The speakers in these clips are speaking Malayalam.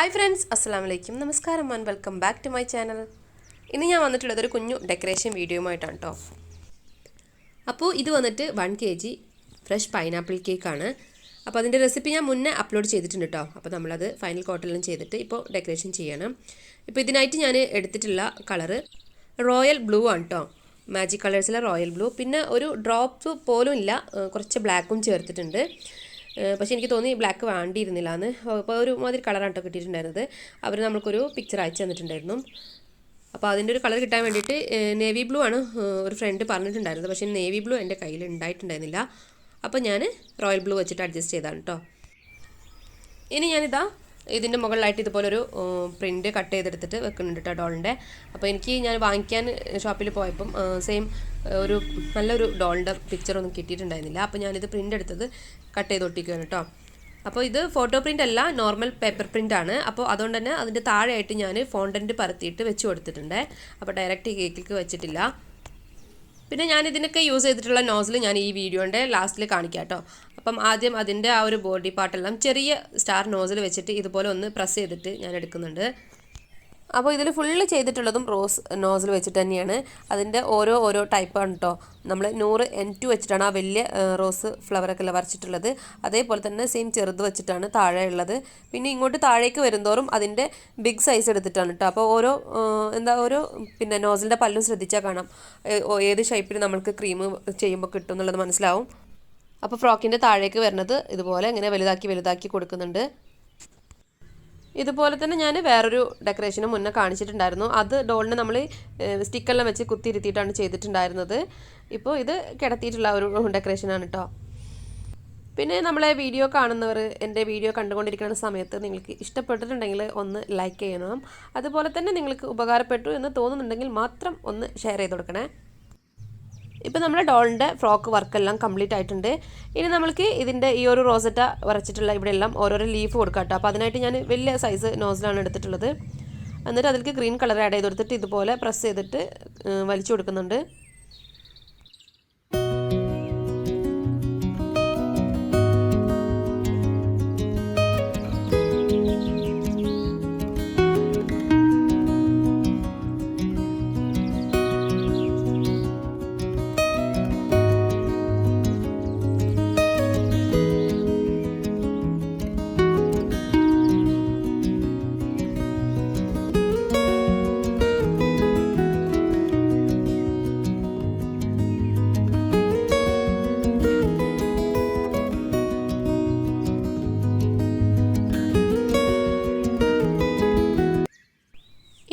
ഹായ് ഫ്രണ്ട്സ്, അസ്സലാമലൈക്കും. നമസ്കാരം and welcome back to my channel. ഇന്ന് ഞാൻ വന്നിട്ടുള്ളത് ഒരു കുഞ്ഞു ഡെക്കറേഷൻ വീഡിയോയുമായിട്ടാണ് കേട്ടോ. അപ്പോൾ ഇത് വന്നിട്ട് 1 kg ഫ്രഷ് പൈനാപ്പിൾ കേക്കാണ്. അപ്പോൾ അതിൻ്റെ റെസിപ്പി ഞാൻ മുന്നേ അപ്ലോഡ് ചെയ്തിട്ടുണ്ട് കേട്ടോ. അപ്പോൾ നമ്മളത് ഫൈനൽ കോട്ടെല്ലാം ചെയ്തിട്ട് ഇപ്പോൾ ഡെക്കറേഷൻ ചെയ്യണം. ഇപ്പോൾ ഇതിനായിട്ട് ഞാൻ എടുത്തിട്ടുള്ള കളറ് റോയൽ ബ്ലൂ ആണ് കേട്ടോ. മാജിക് കളേഴ്സിലെ റോയൽ ബ്ലൂ. പിന്നെ ഒരു ഡ്രോപ്പ് പോലും ഇല്ല, കുറച്ച് ബ്ലാക്കും ചേർത്തിട്ടുണ്ട്. പക്ഷേ എനിക്ക് തോന്നി ബ്ലാക്ക് വേണ്ടിയിരുന്നില്ല എന്ന്. അപ്പോൾ ഒരു മാതിരി കളറാണ് കേട്ടോ കിട്ടിയിട്ടുണ്ടായിരുന്നത്. അവർ നമുക്കൊരു പിക്ചർ അയച്ചു തന്നിട്ടുണ്ടായിരുന്നു. അപ്പോൾ അതിൻ്റെ ഒരു കളർ കിട്ടാൻ വേണ്ടിയിട്ട് നേവി ബ്ലൂ ആണ് ഒരു ഫ്രണ്ട് പറഞ്ഞിട്ടുണ്ടായിരുന്നത്. പക്ഷേ നേവി ബ്ലൂ എൻ്റെ കയ്യിൽ ഉണ്ടായിട്ടുണ്ടായിരുന്നില്ല. അപ്പോൾ ഞാൻ റോയൽ ബ്ലൂ വെച്ചിട്ട് അഡ്ജസ്റ്റ് ചെയ്താണ് കേട്ടോ. ഇനി ഞാനിതാ ഇതിൻ്റെ മുകളിലായിട്ട് ഇതുപോലൊരു പ്രിൻറ്റ് കട്ട് ചെയ്തെടുത്തിട്ട് വെക്കുന്നുണ്ട് കേട്ടോ ഡോളിൻ്റെ. അപ്പോൾ ഞാൻ വാങ്ങിക്കാൻ ഷോപ്പിൽ പോയപ്പം സെയിം ഒരു നല്ലൊരു ഡോളിൻ്റെ പിക്ചറൊന്നും കിട്ടിയിട്ടുണ്ടായിരുന്നില്ല. അപ്പോൾ ഞാനിത് പ്രിൻ്റ് എടുത്തത് കട്ട് ചെയ്ത് ഒട്ടിക്കുകയാണ് കേട്ടോ. അപ്പോൾ ഇത് ഫോട്ടോ പ്രിൻ്റ് അല്ല, നോർമൽ പേപ്പർ പ്രിൻ്റ് ആണ്. അപ്പോൾ അതുകൊണ്ട് തന്നെ അതിൻ്റെ താഴെയായിട്ട് ഞാൻ ഫോണ്ടൻറ്റ് പരത്തിയിട്ട് വെച്ച് കൊടുത്തിട്ടുണ്ട്. അപ്പോൾ ഡയറക്റ്റ് കേക്കിലേക്ക് വെച്ചിട്ടില്ല. പിന്നെ ഞാൻ ഇതിനൊക്കെ യൂസ് ചെയ്തിട്ടുള്ള നോസിൽ ഞാൻ ഈ വീഡിയോൻ്റെ ലാസ്റ്റിൽ കാണിക്കാം കേട്ടോ. അപ്പം ആദ്യം അതിൻ്റെ ആ ഒരു ബോഡി പാർട്ടെല്ലാം ചെറിയ സ്റ്റാർ നോസിൽ വെച്ചിട്ട് ഇതുപോലെ ഒന്ന് പ്രസ് ചെയ്തിട്ട് ഞാൻ എടുക്കുന്നുണ്ട്. അപ്പോൾ ഇതിൽ ഫുള്ള് ചെയ്തിട്ടുള്ളതും റോസ് നോസിൽ വെച്ചിട്ട് തന്നെയാണ്. അതിൻ്റെ ഓരോ ടൈപ്പാണ് കേട്ടോ. നമ്മൾ 100 N2 വെച്ചിട്ടാണ് ആ വലിയ റോസ് ഫ്ലവറൊക്കെ വരച്ചിട്ടുള്ളത്. അതേപോലെ തന്നെ സെയിം ചെറുത് വെച്ചിട്ടാണ് താഴെ ഉള്ളത്. പിന്നെ ഇങ്ങോട്ട് താഴേക്ക് വരുന്തോറും അതിൻ്റെ ബിഗ് സൈസ് എടുത്തിട്ടാണ് കേട്ടോ. അപ്പോൾ ഓരോ പിന്നെ നോസിലിൻ്റെ പല്ലും ശ്രദ്ധിച്ചാൽ കാണാം ഏത് ഷേപ്പിൽ നമ്മൾക്ക് ക്രീം ചെയ്യുമ്പോൾ കിട്ടും എന്നുള്ളത് മനസ്സിലാവും. അപ്പോൾ ഫ്രോക്കിൻ്റെ താഴേക്ക് വരുന്നത് ഇതുപോലെ ഇങ്ങനെ വലുതാക്കി കൊടുക്കുന്നുണ്ട്. ഇതുപോലെ തന്നെ ഞാൻ വേറൊരു ഡെക്കറേഷന് മുന്നേ കാണിച്ചിട്ടുണ്ടായിരുന്നു. അത് ഡോളിനെ നമ്മൾ സ്റ്റിക്കെല്ലാം വെച്ച് കുത്തിയിരുത്തിയിട്ടാണ് ചെയ്തിട്ടുണ്ടായിരുന്നത്. ഇപ്പോൾ ഇത് കിടത്തിയിട്ടുള്ള ഒരു ഡെക്കറേഷനാണ് കേട്ടോ. പിന്നെ നമ്മളെ വീഡിയോ കാണുന്നവർ എൻ്റെ വീഡിയോ കണ്ടുകൊണ്ടിരിക്കുന്ന സമയത്ത് നിങ്ങൾക്ക് ഇഷ്ടപ്പെട്ടിട്ടുണ്ടെങ്കിൽ ഒന്ന് ലൈക്ക് ചെയ്യണം. അതുപോലെ തന്നെ നിങ്ങൾക്ക് ഉപകാരപ്പെട്ടു എന്ന് തോന്നുന്നുണ്ടെങ്കിൽ മാത്രം ഒന്ന് ഷെയർ ചെയ്ത് കൊടുക്കണേ. ഇപ്പോൾ നമ്മുടെ ഡോളിൻ്റെ ഫ്രോക്ക് വർക്കെല്ലാം കംപ്ലീറ്റ് ആയിട്ടുണ്ട്. ഇനി നമ്മൾക്ക് ഇതിൻ്റെ ഈ ഒരു റോസറ്റ വരച്ചിട്ടുള്ള ഇവിടെ എല്ലാം ഓരോരോ ലീഫ് കൊടുക്കാം കേട്ടോ. അപ്പോൾ അതിനായിട്ട് ഞാൻ വലിയ സൈസ് നോസിലാണ് എടുത്തിട്ടുള്ളത്. എന്നിട്ട് അതിലേക്ക് ഗ്രീൻ കളർ ആഡ് ചെയ്ത് കൊടുത്തിട്ട് ഇതുപോലെ പ്രസ് ചെയ്തിട്ട് വലിച്ചു കൊടുക്കുന്നുണ്ട്.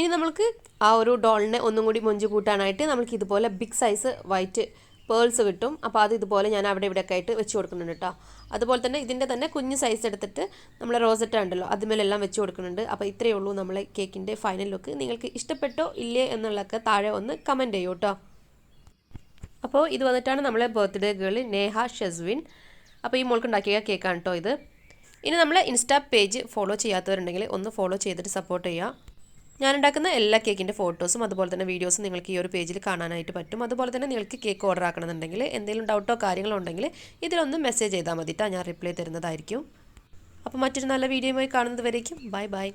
ഇനി നമുക്ക് ആ ഒരു ഡോളിനെ ഒന്നും കൂടി മൊഞ്ച് കൂട്ടാനായിട്ട് നമുക്ക് ഇതുപോലെ ബിഗ് സൈസ് വൈറ്റ് പേൾസ് കിട്ടും. അപ്പോൾ അത് ഇതുപോലെ ഞാൻ അവിടെ ഇവിടെയൊക്കെ ആയിട്ട് വെച്ച് കൊടുക്കുന്നുണ്ട് കേട്ടോ. അതുപോലെ തന്നെ ഇതിൻ്റെ തന്നെ കുഞ്ഞ് സൈസ് എടുത്തിട്ട് നമ്മൾ റോസറ്റ ഉണ്ടല്ലോ അതുമേലെല്ലാം വെച്ച് കൊടുക്കുന്നുണ്ട്. അപ്പോൾ ഇത്രയേ ഉള്ളൂ നമ്മളെ കേക്കിൻ്റെ ഫൈനൽ ലുക്ക്. നിങ്ങൾക്ക് ഇഷ്ടപ്പെട്ടോ ഇല്ലേ എന്നുള്ളതൊക്കെ താഴെ ഒന്ന് കമൻറ്റ് ചെയ്യൂ കേട്ടോ. അപ്പോൾ ഇത് വന്നിട്ടാണ് നമ്മളെ ബർത്ത്ഡേ ഗേൾ നേഹ ഷെസ്വിൻ. അപ്പോൾ ഈ മോൾക്ക് ഉണ്ടാക്കിയ കേക്കാണ് കേട്ടോ ഇത്. ഇനി നമ്മളെ ഇൻസ്റ്റാ പേജ് ഫോളോ ചെയ്യാത്തവരുണ്ടെങ്കിൽ ഒന്ന് ഫോളോ ചെയ്തിട്ട് സപ്പോർട്ട് ചെയ്യുക. ഞാനുണ്ടാക്കുന്ന എല്ലാ കേക്കിൻ്റെ ഫോട്ടോസും അതുപോലെ തന്നെ വീഡിയോസും നിങ്ങൾക്ക് ഈ ഒരു പേജിൽ കാണാനായിട്ട് പറ്റും. അതുപോലെ തന്നെ നിങ്ങൾക്ക് കേക്ക് ഓർഡർ ആക്കണമെന്നുണ്ടെങ്കിൽ എന്തെങ്കിലും ഡൗട്ടോ കാര്യങ്ങളോ ഉണ്ടെങ്കിൽ ഇതിലൊന്ന് മെസ്സേജ് ചെയ്താൽ മതി കേട്ടോ. ഞാൻ റിപ്ലൈ തരുന്നതായിരിക്കും. അപ്പോൾ മറ്റൊരു നല്ല വീഡിയോയുമായി കാണുന്നത് വരേക്കും ബൈ.